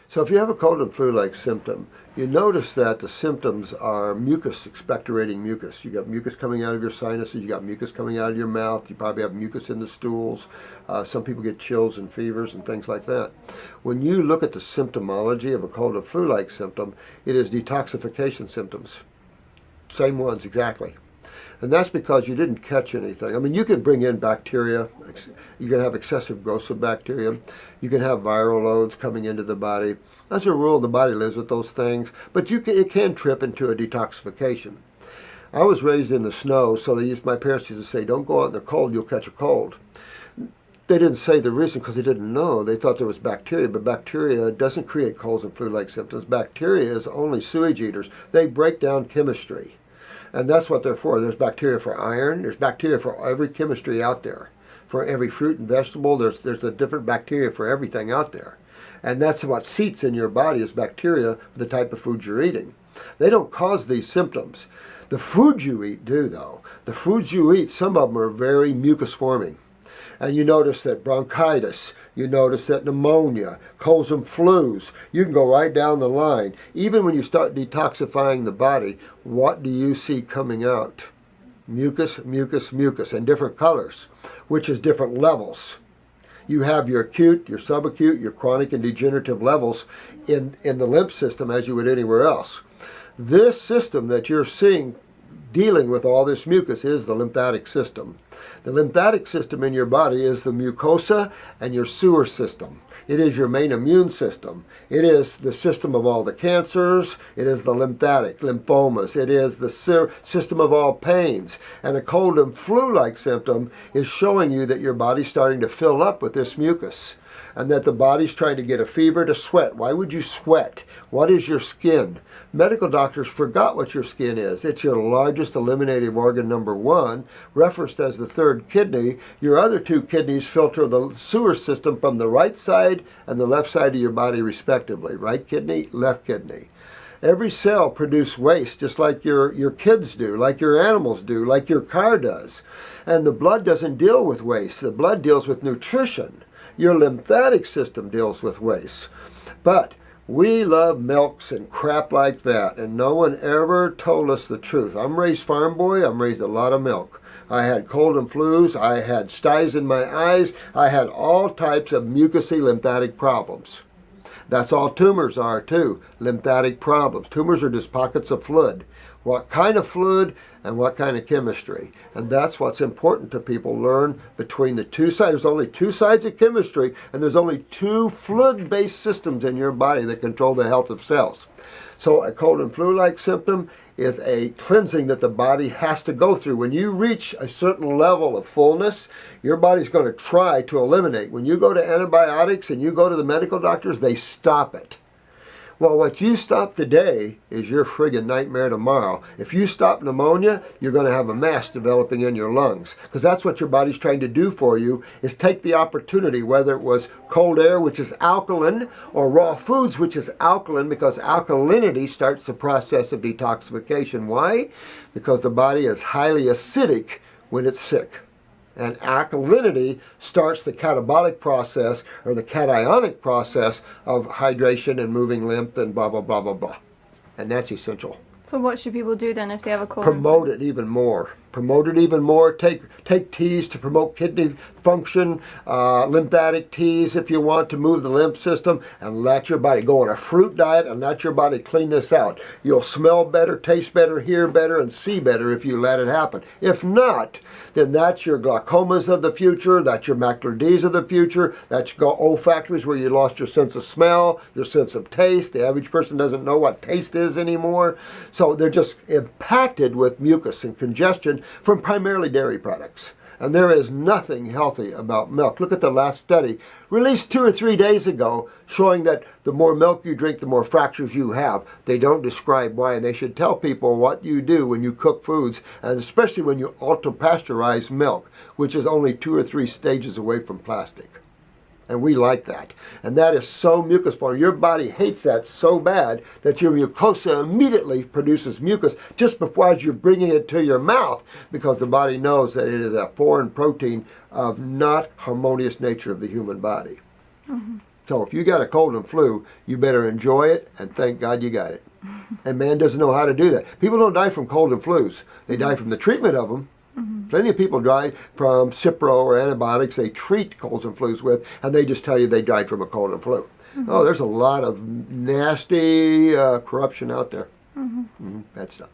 So if you have a cold and flu-like symptom, you notice that the symptoms are mucus, expectorating mucus. You got mucus coming out of your sinuses, you got mucus coming out of your mouth, you probably have mucus in the stools. Some people get chills and fevers and things like that. When you look at the symptomology of a cold and flu-like symptom, it is detoxification symptoms. Same ones exactly. And that's because you didn't catch anything. I mean, you can bring in bacteria. You can have excessive growth of bacteria. You can have viral loads coming into the body. As a rule, the body lives with those things, but it can trip into a detoxification. I was raised in the snow, so my parents used to say, don't go out in the cold, you'll catch a cold. They didn't say the reason because they didn't know. They thought there was bacteria, but bacteria doesn't create colds and flu-like symptoms. Bacteria is only sewage eaters. They break down chemistry. And that's what they're for. There's bacteria for iron. There's bacteria for every chemistry out there. For every fruit and vegetable, there's a different bacteria for everything out there. And that's what seats in your body is bacteria for the type of food you're eating. They don't cause these symptoms. The foods you eat do, though. The foods you eat, some of them are very mucus forming. And you notice that bronchitis, you notice that pneumonia, colds and flus, you can go right down the line. Even when you start detoxifying the body, what do you see coming out? Mucus, mucus, mucus, in different colors, which is different levels. You have your acute, your subacute, your chronic and degenerative levels in the lymph system as you would anywhere else. This system that you're seeing dealing with all this mucus is the lymphatic system. The lymphatic system in your body is the mucosa and your sewer system. It is your main immune system. It is the system of all the cancers. It is the lymphatic, lymphomas. It is the system of all pains. And a cold and flu-like symptom is showing you that your body's starting to fill up with this mucus, and that the body's trying to get a fever to sweat. Why would you sweat? What is your skin? Medical doctors forgot what your skin is. It's your largest eliminative organ, number one, referenced as the third kidney. Your other two kidneys filter the sewer system from the right side and the left side of your body respectively. Right kidney, left kidney. Every cell produces waste just like your kids do, like your animals do, like your car does. And the blood doesn't deal with waste. The blood deals with nutrition. Your lymphatic system deals with waste. But we love milks and crap like that, and no one ever told us the truth. I'm raised farm boy. I'm raised a lot of milk. I had cold and flus. I had styes in my eyes. I had all types of mucousy lymphatic problems. That's all tumors are too, lymphatic problems. Tumors are just pockets of fluid. What kind of fluid and what kind of chemistry. And that's what's important to people learn between the two sides. There's only two sides of chemistry, and there's only two fluid-based systems in your body that control the health of cells. So a cold and flu-like symptom is a cleansing that the body has to go through. When you reach a certain level of fullness, your body's going to try to eliminate. When you go to antibiotics and you go to the medical doctors, they stop it. Well, what you stop today is your friggin' nightmare tomorrow. If you stop pneumonia, you're going to have a mass developing in your lungs, because that's what your body's trying to do for you, is take the opportunity, whether it was cold air, which is alkaline, or raw foods, which is alkaline, because alkalinity starts the process of detoxification. Why? Because the body is highly acidic when it's sick. And alkalinity starts the catabolic process, or the cationic process of hydration and moving lymph and blah, blah, blah, blah, blah. And that's essential. So what should people do then if they have a cold? Promote it even more. Promote it even more. Take teas to promote kidney function, lymphatic teas if you want to move the lymph system, and let your body go on a fruit diet and let your body clean this out. You'll smell better, taste better, hear better, and see better if you let it happen. If not, then that's your glaucomas of the future, that's your macular Ds of the future, that's your olfactories where you lost your sense of smell, your sense of taste. The average person doesn't know what taste is anymore. So they're just impacted with mucus and congestion from primarily dairy products. And there is nothing healthy about milk. Look at the last study released 2 or 3 days ago showing that the more milk you drink, the more fractures you have. They don't describe why, and they should tell people what you do when you cook foods, and especially when you ultra-pasteurize milk, which is only 2 or 3 stages away from plastic. And we like that. And that is so mucus forming. Your body hates that so bad that your mucosa immediately produces mucus just before you're bringing it to your mouth, because the body knows that it is a foreign protein of not harmonious nature of the human body. Mm-hmm. So if you got a cold and flu, you better enjoy it and thank God you got it. And man doesn't know how to do that. People don't die from cold and flus. They die from the treatment of them. Plenty of people die from Cipro or antibiotics they treat colds and flus with, and they just tell you they died from a cold and flu. Oh, there's a lot of nasty corruption out there. Bad stuff.